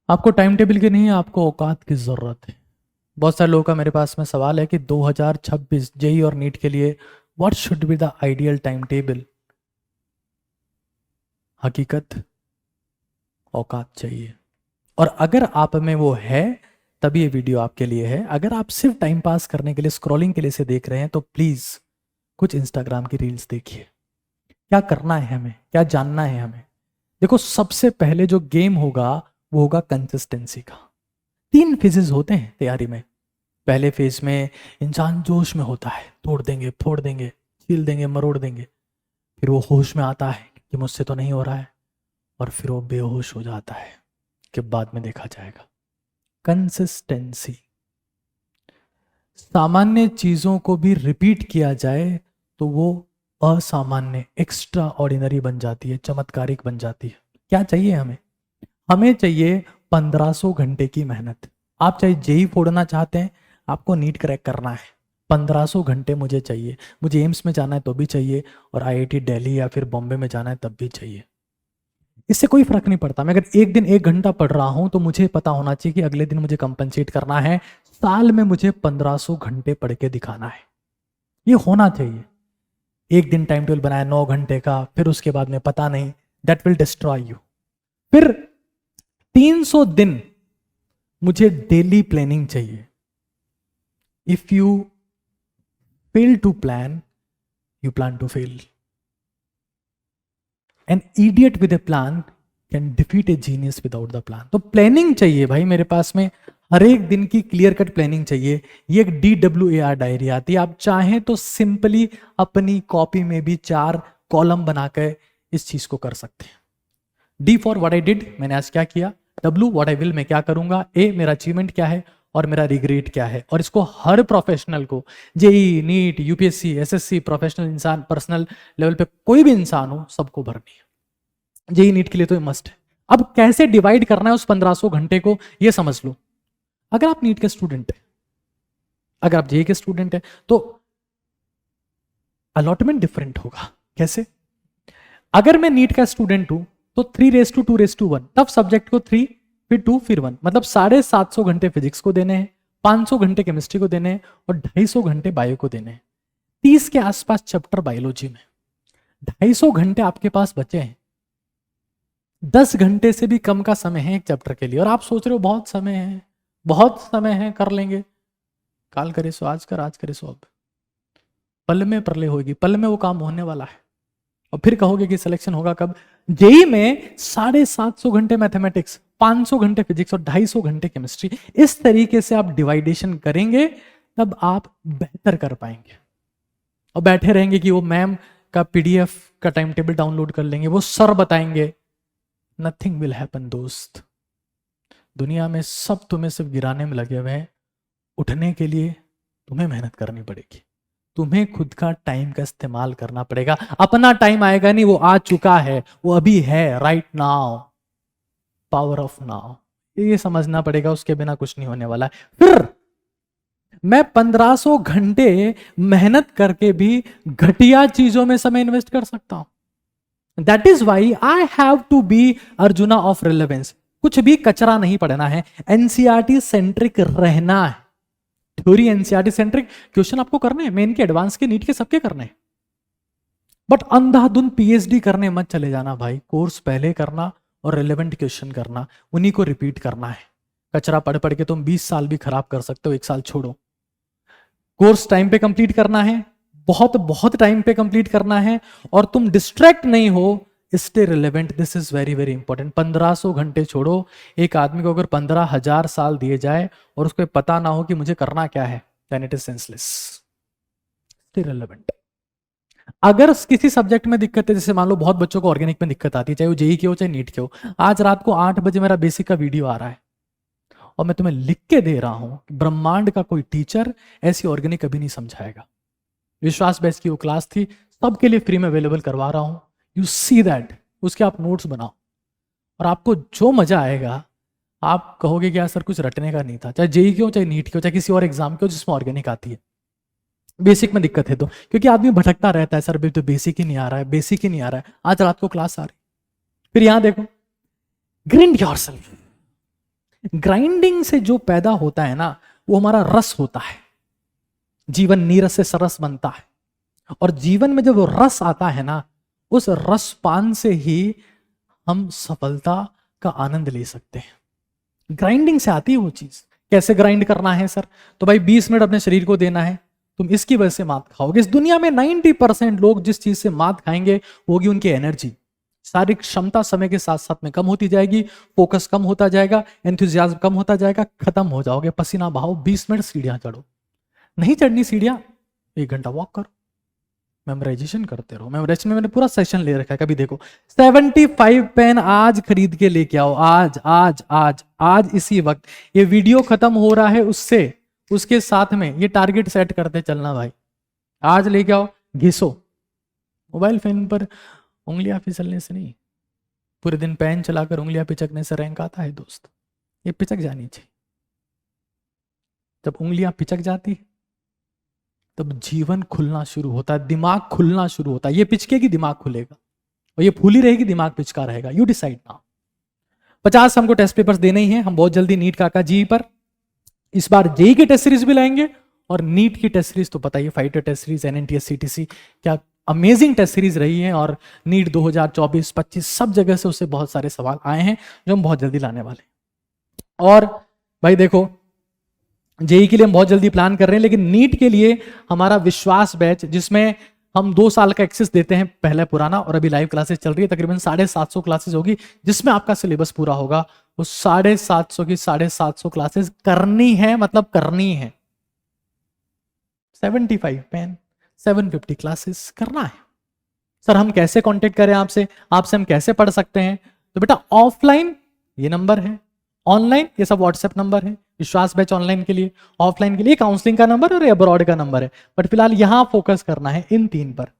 आपको time table की नहीं है, आपको औकात की ज़रूरत है। बहुत सारे लोगों का मेरे पास में सवाल है कि 2026 जेई और नीट के लिए what should be the ideal time table. हकीकत, औकात चाहिए। और अगर आप में वो है तभी ये वीडियो आपके लिए है। अगर आप सिर्फ टाइम पास करने के लिए, स्क्रॉलिंग के लिए से देख रहे हैं तो प्लीज़ कुछ इंस्टाग्राम की रील्स देखिए। क्या करना है हमें, क्या जानना है हमें। देखो, सबसे पहले जो गेम होगा वो होगा कंसिस्टेंसी का। 3 फेजेस होते हैं तैयारी में। पहले फेज में इंसान जोश में होता है, तोड़ देंगे, फोड़ देंगे, छील देंगे, मरोड़ देंगे। फिर वो होश में आता है कि मुझसे तो नहीं हो रहा है, और फिर वो बेहोश हो जाता है कि बाद में देखा जाएगा। कंसिस्टेंसी। सामान्य चीजों को भी रिपीट किया जाए तो वो असामान्य, एक्स्ट्रा ऑर्डिनरी बन जाती है, चमत्कारिक बन जाती है। क्या चाहिए हमें? हमें चाहिए 1500 घंटे की मेहनत। आप चाहे जेई फोड़ना चाहते हैं, आपको नीट क्रैक करना है, 1500 घंटे मुझे चाहिए। मुझे एम्स में जाना है तो भी चाहिए, और आईआईटी दिल्ली या फिर बॉम्बे में जाना है तब भी चाहिए। इससे कोई फर्क नहीं पड़ता। मैं अगर एक दिन 1 घंटा पढ़ रहा हूं तो मुझे पता होना चाहिए कि अगले दिन मुझे कंपनसेट करना है। साल में मुझे 1500 घंटे पढ़ के दिखाना है, ये होना चाहिए। एक दिन टाइम टेबल बनाया 9 घंटे का, फिर उसके बाद में पता नहीं, दैट विल डिस्ट्रॉय यू। फिर 300 दिन मुझे डेली प्लानिंग चाहिए। If you fail to plan, you plan to fail. An idiot with a plan can defeat a genius without the plan. तो प्लानिंग चाहिए भाई मेरे पास में, हर एक दिन की क्लियर कट प्लानिंग चाहिए। ये एक DWAR डायरी आती है, आप चाहें तो सिंपली अपनी कॉपी में भी 4 कॉलम बनाकर इस चीज को कर सकते हैं। D for what I did, मैंने आज क्या किया। W व्हाट आई विल, मैं क्या करूंगा। A मेरा अचीवमेंट क्या है, और मेरा रिग्रेट क्या है। और इसको हर प्रोफेशनल को, JEE, NEET, UPSC, SSC, professional इंसान, पर्सनल लेवल पे कोई भी इंसान हो, सबको भरनी है। जेई नीट के लिए तो ये मस्ट है। अब कैसे डिवाइड करना है उस 1500 घंटे को, ये समझ लो। अगर आप नीट के स्टूडेंट है, अगर आप जेई के स्टूडेंट है, तो अलॉटमेंट डिफरेंट होगा। कैसे? अगर मैं नीट का स्टूडेंट हूं तो 3:2:1, तब सब्जेक्ट को 3, फिर 2, फिर 1, मतलब 750 घंटे फिजिक्स को देने हैं, 500 घंटे केमिस्ट्री को देने हैं, और 250 घंटे बायो को देने हैं। 30 के आसपास चैप्टर बायोलॉजी में, 250 घंटे आपके पास बचे हैं। 10 घंटे से भी कम का समय है एक चैप्टर के लिए। और आप सोच रहे हो बहुत समय है, बहुत समय है, कर लेंगे, काल करे सो आज कर, आज करे सो अब। पल में प्रलय होगी, पल में वो काम होने वाला है। और फिर कहोगे कि सिलेक्शन होगा कब? जेई में 750 घंटे मैथमेटिक्स, 500 घंटे फिजिक्स और 250 घंटे केमिस्ट्री। इस तरीके से आप डिवाइडेशन करेंगे तब आप बेहतर कर पाएंगे। और बैठे रहेंगे कि वो मैम का PDF का टाइम टेबल डाउनलोड कर लेंगे, वो सर बताएंगे, नथिंग विल हैपन दोस्त। दुनिया में सब तुम्हें सिर्फ गिराने में लगे हुए हैं। उठने के लिए तुम्हें मेहनत करनी पड़ेगी, तुम्हें खुद का टाइम का इस्तेमाल करना पड़ेगा। अपना टाइम आएगा नहीं, वो आ चुका है, वो अभी है, right now, power of now. ये समझना पड़ेगा, उसके बिना कुछ नहीं होने वाला है। फिर मैं 1500 घंटे मेहनत करके भी घटिया चीजों में समय इन्वेस्ट कर सकता हूं। That is why I have to be Arjuna of relevance. कुछ भी कचरा नहीं पढ़ना है, एनसीईआरटी सेंट्रिक रहना है। थ्योरी एनसीईआरटी सेंट्रिक क्वेश्चन आपको करने हैं, मेन के, एडवांस के, नीट के, सबके करने हैं। बट अंधाधुन पीएचडी करने मत चले जाना भाई। कोर्स पहले करना और रिलेवेंट क्वेश्चन करना, उन्हीं को रिपीट करना है। कचरा पढ़ पढ़ के तुम 20 साल भी खराब कर सकते हो, 1 साल छोड़ो। कोर्स टाइम पे कंप्लीट करना है, बहुत बहुत टाइम पे कंप्लीट करना है, और तुम डिस्ट्रैक्ट नहीं हो, stay relevant. This is very very important. 1500 घंटे छोड़ो। एक आदमी को अगर 15,000 साल दिए जाए और उसको पता ना हो कि मुझे करना क्या है, then it is senseless. Stay relevant. अगर किसी सब्जेक्ट में दिक्कत है, जैसे मान लो बहुत बच्चों को ऑर्गेनिक में दिक्कत आती है, चाहे वो जेई के हो चाहे नीट के हो। आज रात को 8 बजे मेरा बेसिक का वीडियो आ रहा है, और मैं तुम्हें लिख के दे रहा हूं कि ब्रह्मांड का कोई टीचर ऐसी ऑर्गेनिक कभी नहीं समझाएगा। विश्वास बेस की वो क्लास थी, सबके लिए फ्री में अवेलेबल करवा रहा हूं। यू सी दैट, उसके आप नोट्स बनाओ, और आपको जो मजा आएगा, आप कहोगे कि यार सर कुछ रटने का नहीं था। चाहे जेई के हो, चाहे नीट के हो, चाहे किसी और एग्जाम के हो जिसमें ऑर्गेनिक आती है। बेसिक में दिक्कत है तो, क्योंकि आदमी भटकता रहता है, सर तो बेसिक ही नहीं आ रहा है, बेसिक ही नहीं आ रहा है। आज रात को क्लास आ रही, फिर यहां देखो, ग्रिंड योरसेल्फ। ग्राइंडिंग से जो पैदा होता है ना, वो हमारा रस होता है। जीवन नीरस से सरस बनता है, और जीवन में जब वो रस आता है ना, उस रस पान से ही हम सफलता का आनंद ले सकते हैं। ग्राइंडिंग से आती है वो चीज। कैसे ग्राइंड करना है सर? तो भाई 20 मिनट अपने शरीर को देना है। तुम इसकी वजह से मात खाओगे। इस दुनिया में 90% लोग जिस चीज से मात खाएंगे वो होगी उनकी एनर्जी। शारीरिक क्षमता समय के साथ साथ में कम होती जाएगी, फोकस कम होता जाएगा, एंथुजियाज्म कम होता जाएगा, खत्म हो जाओगे। पसीना बहाओ, 20 मिनट सीढ़ियां चढ़ो। नहीं चढ़नी सीढ़ियां, 1 घंटा वॉक करो, मेमोराइजेशन करते रहो। मेमोराइजेशन में मैंने पूरा सेशन ले रखा है, कभी देखो। 75 पेन आज खरीद के लेके आओ, आज आज आज आज इसी वक्त। ये वीडियो खत्म हो रहा है उससे, उसके साथ में ये टारगेट सेट करते चलना भाई। आज लेके आओ, घिसो। मोबाइल फोन पर उंगलियां फिसलने से नहीं, पूरे दिन पेन चलाकर उंगलियां पिचकने से रैंक आता है दोस्त। ये पिचक जानी चाहिए। जब उंगलियां पिचक जाती तब जीवन खुलना शुरू होता है, दिमाग खुलना शुरू होता है। ये पिचकेगी, दिमाग खुलेगा, और ये फूली रहेगी, दिमाग पिचका रहेगा। You decide now. 50 हमको टेस्ट पेपर्स देने ही हैं। हम बहुत जल्दी नीट काका जी पर इस बार जेई की टेस्ट सीरीज भी लाएंगे, और नीट की टेस्ट सीरीज तो पता ही, फाइटर टेस्ट सीरीज, एनएनटीएस सीटीसी, क्या अमेजिंग टेस्ट सीरीज रही है। और नीट 2024-25 सब जगह से उससे बहुत सारे सवाल आए हैं जो हम बहुत जल्दी लाने वाले हैं। और भाई देखो, जेई के लिए हम बहुत जल्दी प्लान कर रहे हैं, लेकिन नीट के लिए हमारा विश्वास बैच, जिसमें हम 2 साल का एक्सेस देते हैं, पहले पुराना, और अभी लाइव क्लासेस चल रही है। तकरीबन 750 क्लासेस होगी जिसमें आपका सिलेबस पूरा होगा। वो 750 की 750 क्लासेस करनी है, मतलब करनी है। 75 पेन, 750 क्लासेस करना है। सर हम कैसे कांटेक्ट करें आपसे हम कैसे पढ़ सकते हैं? तो बेटा ऑफलाइन ये नंबर है, ऑनलाइन ये सब व्हाट्सएप नंबर है। विश्वास बैच ऑनलाइन के लिए, ऑफलाइन के लिए काउंसलिंग का नंबर और अब्रॉड का नंबर है। बट फिलहाल यहां फोकस करना है इन 3 पर।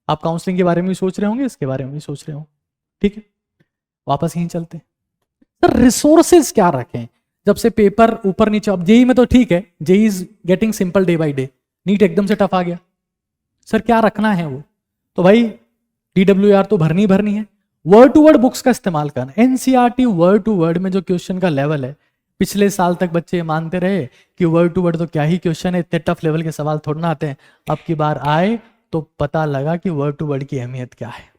आप काउंसलिंग के बारे में भी सोच रहे होंगे, इसके बारे में भी सोच रहे हो, ठीक है? वापस यहीं चलते हैं। सर रिसोर्सेज क्या रखें जब से पेपर ऊपर नीचे? अब जेई में तो ठीक है, JEE is getting simple day by day. NEET एकदम से टफ आ गया, सर क्या रखना है वो? तो भाई DWR तो भरनी है। वर्ड टू वर्ड बुक्स का इस्तेमाल करना। एनसीईआरटी वर्ड टू वर्ड में जो क्वेश्चन का लेवल है, पिछले साल तक बच्चे मानते रहे कि वर्ड टू वर्ड तो क्या ही क्वेश्चन है, इतने टफ लेवल के सवाल थोड़ा ना आते हैं। अब की बार आए तो पता लगा कि वर्ड टू वर्ड की अहमियत क्या है।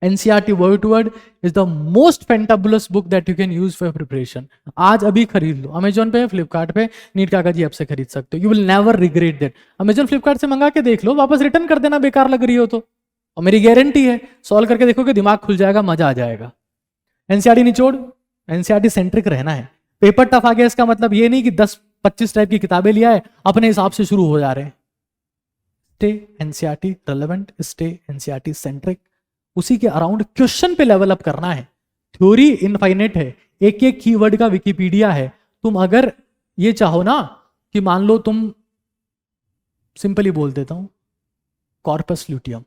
NCERT word to word is the most fantabulous book that you can use for preparation. आज अभी खरीद लो, अमेजोन पे, फ्लिपकार्ट पे, नीट काका जी ऐप से खरीद सकते हो। You will never regret that. Amazon Flipkart से मंगा के देख लो, वापस रिटर्न कर देना बेकार लग रही हो तो, और मेरी गारंटी है सॉल्व करके देखोगे दिमाग खुल जाएगा, मजा आ जाएगा। एनसीईआरटी निचोड़, एनसीईआरटी सेंट्रिक रहना है। पेपर टफ आ गया इसका मतलब ये नहीं कि 10-25 टाइप की किताबें लिया है अपने हिसाब से शुरू हो जा रहे हैं। Stay NCERT relevant, stay NCERT centric. उसी के अराउंड क्वेश्चन पे लेवल अप करना है। थ्योरी इनफाइनेट है, एक एक कीवर्ड का विकिपीडिया है। तुम अगर ये चाहो ना कि मान लो तुम, सिंपली बोल देता हूं, कॉर्पस ल्यूटियम,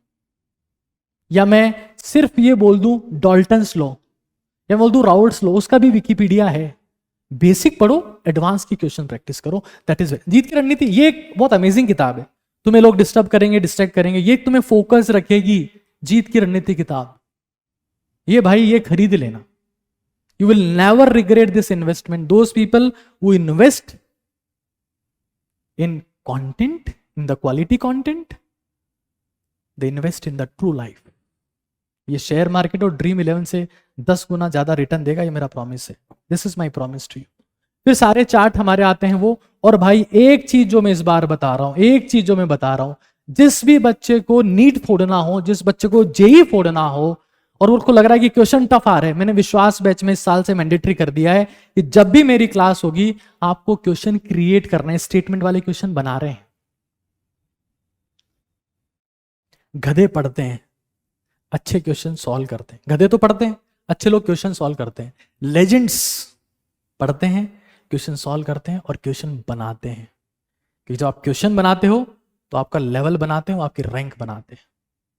या मैं सिर्फ ये बोल दूं डॉल्टन्स लॉ, या बोल दूं राउल्ट्स लॉ, उसका भी विकिपीडिया है। बेसिक पढ़ो, एडवांस की क्वेश्चन प्रैक्टिस करो। दैट इज जीत की रणनीति। ये एक बहुत अमेजिंग किताब है। तुम्हें लोग डिस्टर्ब करेंगे, डिस्ट्रैक्ट करेंगे, ये तुम्हें फोकस रखेगी। जीत की रणनीति किताब, ये भाई ये खरीद लेना। You will never regret this investment. Those people who invest in content, in the quality content, they invest in the true life. ये शेयर मार्केट और ड्रीम 11 से 10 गुना ज्यादा रिटर्न देगा, ये मेरा प्रॉमिस है। This is my promise to you. फिर सारे चार्ट हमारे आते हैं वो। और भाई एक चीज जो मैं इस बार बता रहा हूं, एक चीज जो मैं बता रहा हूं, जिस भी बच्चे को नीट फोड़ना हो, जिस बच्चे को जेई फोड़ना हो, और उनको लग रहा है कि क्वेश्चन टफ आ रहे हैं, मैंने विश्वास बैच में इस साल से मैंडेटरी कर दिया है कि जब भी मेरी क्लास होगी आपको क्वेश्चन क्रिएट करना है। स्टेटमेंट वाले क्वेश्चन बना रहे हैं। गधे पढ़ते हैं, अच्छे क्वेश्चन सॉल्व करते हैं। गधे तो पढ़ते हैं, अच्छे लोग क्वेश्चन सॉल्व करते हैं। लेजेंड्स पढ़ते हैं, क्वेश्चन सॉल्व करते हैं और क्वेश्चन बनाते हैं। क्योंकि जब आप क्वेश्चन बनाते हो तो आपका लेवल बनाते हो, आपकी रैंक बनाते हैं।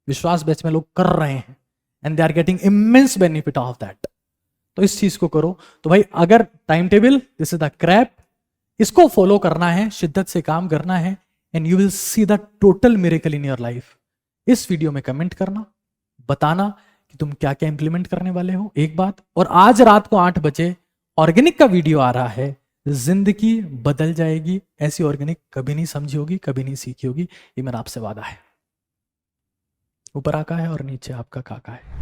विश्वास बैच में लोग कर रहे हैं and they are getting immense benefit of that. तो इस चीज को करो। तो भाई अगर time table, this is the crap, इसको फॉलो करना है, शिद्दत से काम करना है, and you will see the total miracle in your life. इस वीडियो में कमेंट करना, बताना कि तुम क्या क्या इंप्लीमेंट करने वाले हो, एक बात। और आज रात को 8 बजे ऑर्गेनिक का वीडियो आ रहा है, जिंदगी बदल जाएगी। ऐसी ऑर्गेनिक कभी नहीं समझी होगी, कभी नहीं सीखी होगी, ये मेरा आपसे वादा है। ऊपर आका है और नीचे आपका काका है।